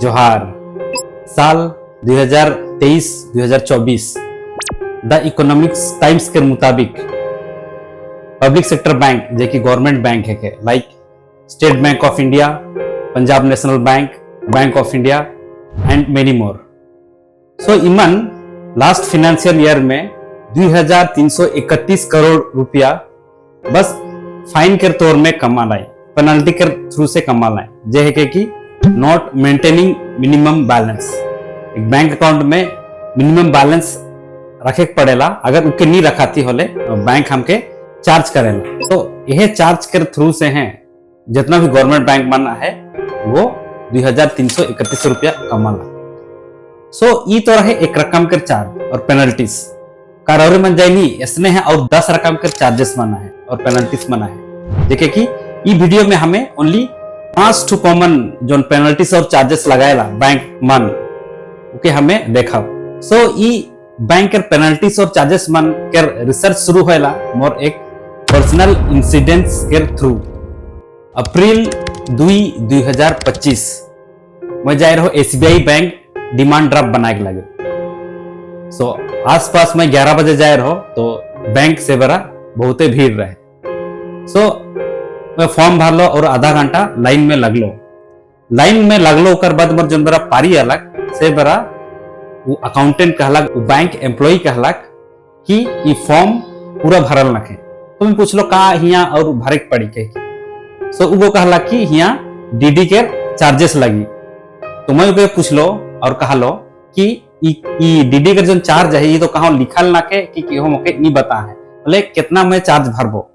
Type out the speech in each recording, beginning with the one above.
जोहार। साल 2023-2024 the economics times के मुताबिक पब्लिक सेक्टर बैंक जो कि गवर्नमेंट बैंक है के like state bank of India, Punjab national bank, bank of India and many more. So इमन लास्ट फाइनेंशियल ईयर में 2331 करोड़ रुपया बस फाइन के तौर में कमा लाए, पेनल्टी के थ्रू से कमा लाए, जे है कि नॉट मेंटेनिंग मिनिमम बैलेंस। एक बैंक अकाउंट में मिनिमम बैलेंस रखे पड़ेला, अगर उनके नहीं रखाती होले तो बैंक हमके चार्ज करेला। तो यह चार्ज के थ्रू से हैं जितना भी गवर्नमेंट बैंक बना है वो 2331 रुपया कमाला। सो ये तो रहे एक रकम के चार्ज और पेनल्टीज कारौरी मन जाइनी इसने है और 10 रकम के चार्जेस बना है और पेनल्टीज बना है, देखे कि ये वीडियो में हमें ओनली 5 टू कॉमन जो पेनल्टीज और चार्जेस लगाएला बैंक मन ओके हमें देखा। सो ये बैंक के पेनल्टीज और चार्जेस मन के रिसर्च शुरू होएला मोर एक पर्सनल इंसिडेंट्स के थ्रू। अप्रैल 2, 2025 मैं जा रहा हूँ SBI बैंक डिमांड ड्राफ्ट बनाए लगे। सो आसपास में 11 बजे जा रहा हूँ तो बैंक से बड़ा बहुते भीड़ रहे। सो मैं फॉर्म भर लो और आधा घंटा लाइन में लग लो। लाइन में लग लो कर बाद मोर जो बड़ा पारी अलग से बड़ा वो अकाउंटेंट कहलक, वो बैंक एम्प्लॉय कहलक कि ये फॉर्म पूरा भरल नखे। तो मैं पूछ लो का हिया और भरे पड़ी के। सो वो कहला कि हिया DD के चार्जेस लगी। तो मैं उसे पूछ लो और कहा लो कि DD का जो चार्ज है ये तो कहाँ लिखल ना के कि हम ओके नहीं बता है, बोले कितना मैं चार्ज भरबो।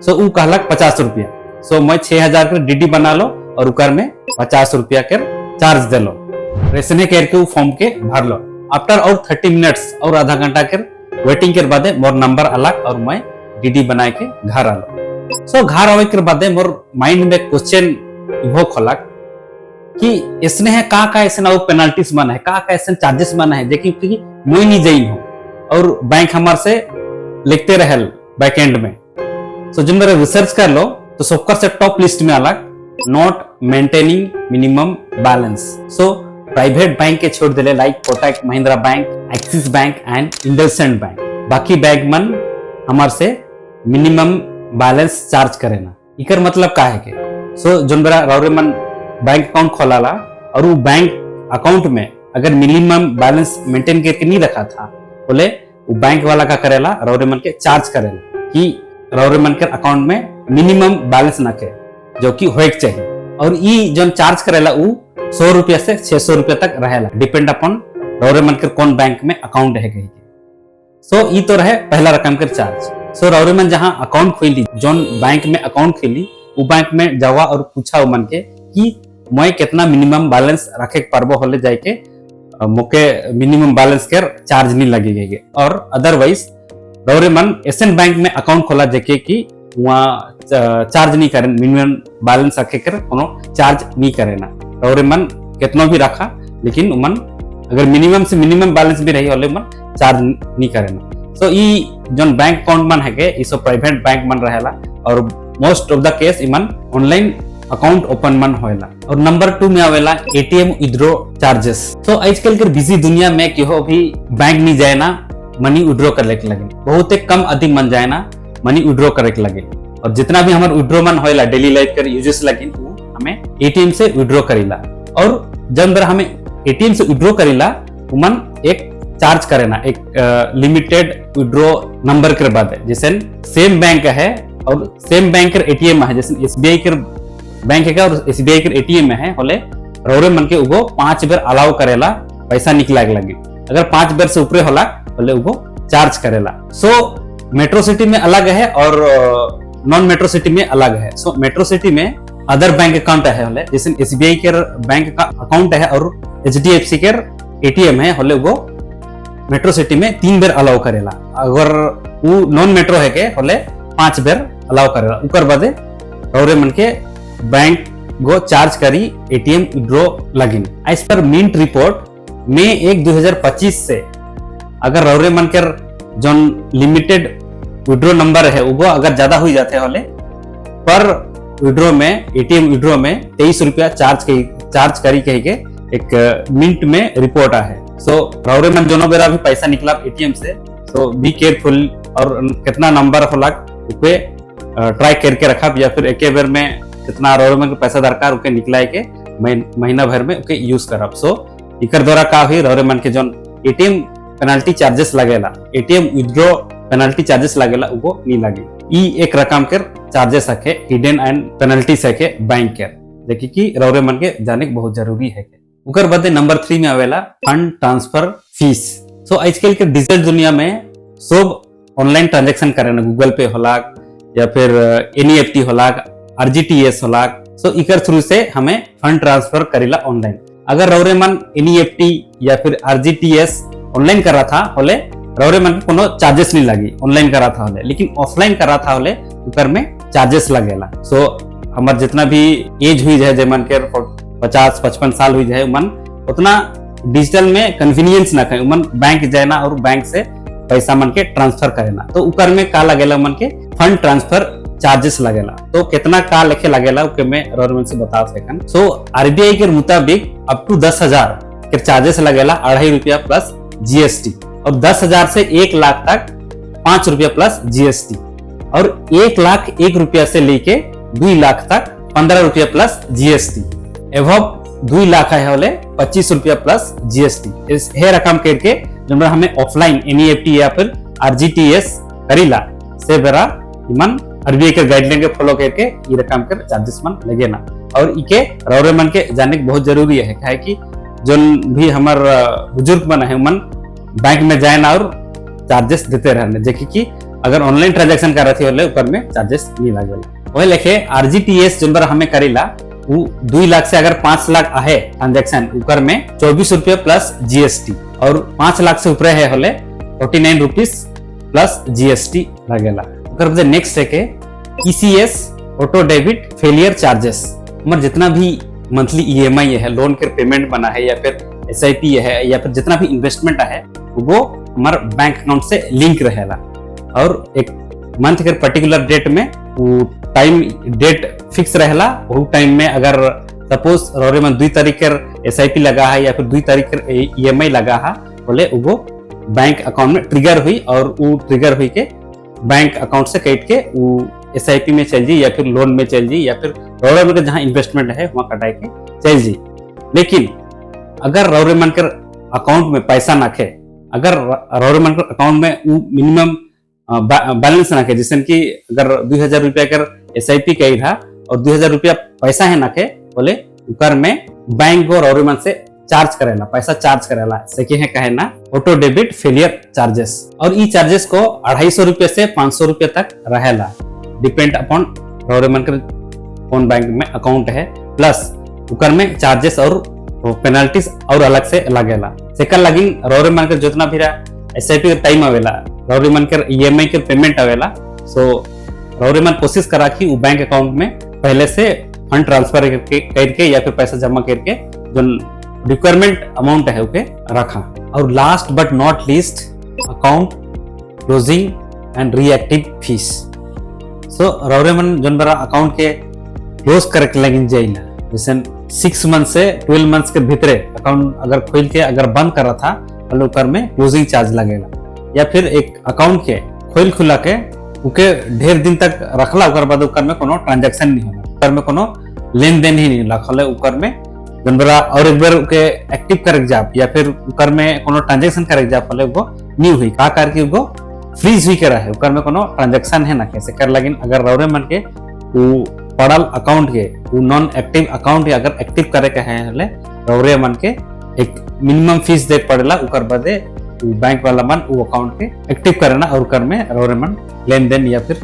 सो वो कहलक 50 रुपया। सो मैं 6000 के DD बना लो और उकर में 50 रुपया के चार्ज दे लो, रेसने करके वो फॉर्म के भर लो। आफ्टर और 30 मिनट्स और आधा घंटा के वेटिंग के बाद मोर नंबर अलग और मैं DD बना के घर आलो। सो घर आवे के बाद मोर माइंड में क्वेश्चन इवोक होलक कि इसने है का ऐसा वो पेनल्टीज मन है, का ऐसा चार्जेस मन है, लेकिन मैं नहीं जाइन हूँ और बैंक हमारे से लिखते रहल बैकएंड में। सो जब मेरा रिसर्च कर लो तो सबकर से टॉप लिस्ट में अलग not maintaining minimum balance. So private bank के छोड़ दिले like Kotak Mahindra bank, axis bank and IndusInd bank. बाकी बैंक मन हमारे से मिनिमम बैलेंस चार्ज करेना। इकर मतलब का है के सो जो मेरा रौरे मन बैंक अकाउंट खोलाला और वो बैंक अकाउंट में अगर मिनिमम बैलेंस मेंटेन करके नहीं रखा था, बोले वो बैंक वाला का करेला रौरे मन के चार्ज करेला कि रौरे मन के अकाउंट में मिनिमम बैलेंस ना के जो कि होए चाहिए। और ये जो चार्ज करेला वो 100 रुपया से 600 रुपया तक रहेला, डिपेंड अपॉन रौरे मन के कौन बैंक में अकाउंट है कहीं। सो ये तो रहे पहला रकम के चार्ज। सो रौरे मन जहां अकाउंट खोली, जो बैंक में अकाउंट खोली वो बैंक में जावा और पूछा मन के कि मैं कितना मिनिमम बैलेंस रखे पारबो होले जाके मोके मिनिमम बैलेंस के चार्ज नहीं लगेगे। और अदरवाइज रौरे मन एशियन बैंक में अकाउंट खोला जाके कि वहाँ चार्ज नहीं करे, मिनिमम बैलेंस रखे कर कोनो चार्ज नहीं करे ना। रौरे मन कितना भी रखा लेकिन मन अगर मिनिमम से मिनिमम बैलेंस भी रही होले मन चार्ज नहीं करे ना। सो ये जो बैंक अकाउंट मन है के ये सब प्राइवेट बैंक मन रहेला और मोस्ट ऑफ द केस इमन ऑनलाइन अकाउंट ओपन मन होएला। और नंबर 2 में आवेला ATM विड्रॉ चार्जेस। तो आजकल के बिजी दुनिया में केहो भी बैंक नहीं जाए ना मनी विड्रॉ करने के लगे, बहुत कम अधिक मन जाए ना मनी विड्रॉ करे के लगे। और जितना भी हमारे विड्रॉ मन होएला डेली लाइफ के यूजेस लगे हमें ATM से विड्रॉ करेला। और जब हमें ATM से विड्रॉ करेला मन एक चार्ज करेना, एक लिमिटेड विड्रॉ नंबर के बाद है। जैसे सेम बैंक है और सेम बैंक के ATM है, जैसे SBI के बैंक है और SBI के ATM में है होले रौरे मन के उगो 5 बेर अलाउ करेला पैसा निकला लगे। अगर 5 बेर से ऊपर होला बोले उगो चार्ज करेला। सो मेट्रो सिटी में अलग है और नॉन मेट्रो सिटी में अलग है। सो मेट्रो सिटी में अदर बैंक अकाउंट है होले, जैसे SBI के बैंक का अकाउंट है और HDFC के ATM है होले उगो मेट्रो सिटी में 3 बेर अलाउ करेला। अगर वो नॉन मेट्रो है के होले 5 बेर अलाउ करेला। उकर बादे रौरे मन के बैंक गो चार्ज करी ATM विड्रॉ लगिन। इस पर मिंट रिपोर्ट मई 1, 2025 से अगर रौरे मन के जो लिमिटेड विड्रॉ नंबर है वो अगर ज्यादा हो जाते होले पर विड्रॉ में ATM विड्रॉ में 23 रुपया चार्ज करी कही के एक मिंट में रिपोर्ट आहे। सो रौरे मन जोनो बेरा भी पैसा निकला एटीएम से, सो बी केयरफुल और कितना नंबर होला उपे ट्राई करके रखा, या फिर एक बेर में कितना रौरे मन के पैसा दरकार उके निकलाए के महीना भर में उके यूज करब। सो इकर द्वारा का हुई रौरे मन के जोन एटीएम पेनल्टी चार्जेस लगेला, एटीएम विथड्रॉ पेनल्टी चार्जेस लगेला वो नहीं लगे। ई एक रकम के चार्जेस है हिडन एंड पेनल्टीज है बैंक के, देखिए कि रौरे मन के जाने के बहुत जरूरी है। उकर बाद नंबर 3 में आवेला फंड ट्रांसफर फीस। सो आजकल के डिजिटल दुनिया में सब ऑनलाइन ट्रांजैक्शन करे ना, गूगल पे होला या फिर एनईएफटी होला, आरजीटीएस होला। सो इकर थ्रू से हमें फंड ट्रांसफर करेला ऑनलाइन। अगर रौरे मन एनईएफटी या फिर आरजीटीएस ऑनलाइन कर रहा था होले रौरे मन कोनो चार्जेस नहीं लगी, ऑनलाइन कर रहा था होले, लेकिन ऑफलाइन कर रहा था होले उकर में चार्जेस लगेला। सो हमार जितना भी एज हुई है जेमन के 50-55 साल हुई है मन उतना डिजिटल में कन्वीनियंस ना करे, मन बैंक जाए ना और बैंक से पैसा मन के ट्रांसफर करे ना, तो उकर में का लगेला मन के फंड ट्रांसफर चार्जेस लगेला। तो कितना का लेके लगेला उके मैं रौरे मन से बता सकन। सो आरबीआई के मुताबिक अप टू 10,000 के चार्जेस लगेला ₹2.5 प्लस जीएसटी, और 10,000 से 1 लाख तक ₹5 प्लस जीएसटी, और 1,01,000 रुपया से लेके 2 लाख तक ₹15 प्लस जीएसटी, एवं 2 लाख है होले ₹25 प्लस जीएसटी। इस है रकम करके जब हमें ऑफलाइन एनईएफटी या फिर आरजीटीएस करीला से बेरा इमन आरबीआई के गाइडलाइन के फॉलो करके ये रकम कर चार्जेस मन लगे ना, और इके रौरे मन के जाने बहुत जरूरी है कि जो भी हमार बुजुर्ग मन है मन बैंक में जाए ना और चार्जेस देते रहने, जैसे कि अगर ऑनलाइन ट्रांजैक्शन कर रही होले ऊपर में चार्जेस नहीं लगेला। वही लेके आरजीटीएस जो हमें करीला वो 2 लाख से अगर 5 लाख आहे ट्रांजैक्शन ऊपर में ₹24 प्लस जीएसटी, और 5 लाख से ऊपर है होले ₹49 प्लस जीएसटी लगेला। उकर नेक्स्ट है के ECS auto debit failure charges. हमारे जितना भी मंथली ईएमआई है, लोन के पेमेंट बना है या फिर एसआईपी है या फिर जितना भी इन्वेस्टमेंट है वो हमारे बैंक अकाउंट से लिंक रहेला, और एक मंथ के पर्टिकुलर डेट में वो टाइम डेट फिक्स रहेला। वो टाइम में अगर सपोज रौरे में 2 तारीख के एसआईपी लगा है या फिर 2 तारीख के ईएमआई लगा है बोले वो बैंक अकाउंट में ट्रिगर हुई, और वो ट्रिगर हुई के बैंक अकाउंट से कट के वो एसआईपी में चल जी या फिर लोन में चल जी या फिर रौरे मन के जहाँ इन्वेस्टमेंट है वहां कटाई के चल जी। लेकिन अगर रौरे मन के अकाउंट में पैसा नाखे, अगर रौरे मन के अकाउंट में मिनिमम बैलेंस नाखे, जैसे कि अगर 2,000 रुपया कर एसआईपी कही था और 2,000 रुपया पैसा है नाखे बोले उकर में बैंक और रौरे मन से चार्ज करेला, पैसा चार्ज करेला, सके है कहे ना ऑटो डेबिट फेलियर चार्जेस। और ई चार्जेस को ₹250 से ₹500 तक रहेला, डिपेंड अपॉन रौरे मन के कौन बैंक में अकाउंट है, प्लस उकर में चार्जेस और पेनल्टीज और अलग से लगेला। सेकंड लगिन रौरे मन के जितना भी एसआईपी का टाइम आवेला, रौरे मन के ईएमआई के पेमेंट आवेला, सो रौरे मन कोशिश करा कि वो बैंक अकाउंट में पहले से फंड ट्रांसफर करके या फिर पैसा जमा करके जो रिक्वायरमेंट अमाउंट है उके रखा। और last but not least account closing and reactive fees. So रौरे मन जो बड़ा अकाउंट के क्लोज करके लगिन जाइला, जैसे 6 मंथ से 12 मंथ्स के भीतरे अकाउंट अगर खोल के अगर बंद कर रहा था तो उकर में क्लोजिंग चार्ज लगेगा, या फिर एक अकाउंट के खोल खुला के उके ढेर दिन तक रखला उकर बाद उकर में कोनो ट्रांजैक्शन नहीं होला, उकर में कोनो लेन देन ही नहीं होला, खोले उकर में जनबरा और एक बार उके एक्टिव करके जाप या फिर उकर में कोनो ट्रांजैक्शन करके जाप बोले वो नहीं हुई का करके वो फ्रीज हुई के रहे, उकर में कोनो ट्रांजैक्शन है ना कैसे कर। लेकिन अगर रौरे मन के वो पड़ल अकाउंट के वो नॉन एक्टिव अकाउंट अगर एक्टिव करे के है रौरे मन के एक मिनिमम फीस दे पड़ेला, उकर बदे बैंक वाला मन वो अकाउंट के एक्टिव करे ना और उकर में रौरे मन लेन देन या फिर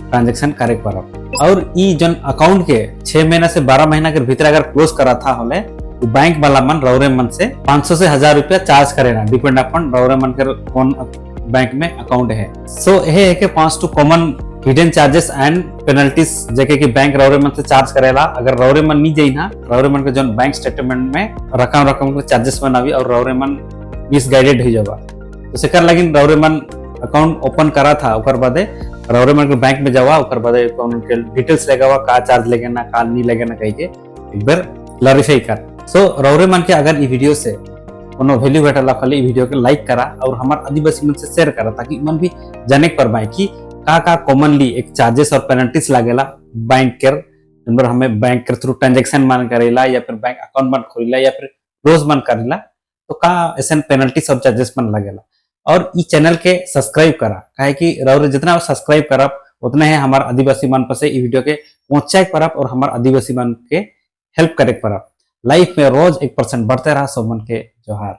ट्रांजैक्शन करे पड़ा। और ई जन अकाउंट के 6 महीना से 12 महीना के भीतर अगर क्लोज करा था होले तो बैंक वाला मन रौरे मन से 500 से 1000 रुपया चार्ज करेगा, डिपेंड अपॉन रौरे मन के कौन बैंक में अकाउंट है। सो यह है कि 5 to common hidden charges and penalties जेके कि बैंक रौरे मन से चार्ज करेला। अगर रौरे मन नहीं जाई ना रौरे मन के जो बैंक स्टेटमेंट में रकम के चार्जेस बनावी और रौरे मन मिस गाइडेड हो जावा, तो सेकर लगिन रौरे मन अकाउंट ओपन करा था ओकर बादे रौरे मन के बैंक में जावा, ओकर बादे अकाउंट के डिटेल्स लगावा का चार्ज लेगे ना का नहीं लेगे ना कह के एक बार क्लैरिफाई कर। सो रौरे मन के अगर ई वीडियो से कोनो वैल्यू भेटला खाली वीडियो के लाइक करा और हमार आदिवासी मन से शेयर करा ताकि मन भी जाने पर पाए कि का कॉमनली एक चार्जेस और पेनल्टीज लागेला बैंक के नंबर हमें बैंक के थ्रू ट्रांजैक्शन मन करेला या फिर बैंक अकाउंट मन खोलेला या फिर रोज मन करेला तो का ऐसा पेनल्टीज और चार्जेस मन लगेला। और ई चैनल के सब्सक्राइब करा काहे कि रौरे जितना सब्सक्राइब करब उतना है हमार आदिवासी मन पर से ई वीडियो के पहुंचाए परब और हमार आदिवासी मन के हेल्प करे परब। लाइफ में रोज 1% बढ़ते रहा सब मन के जोहार।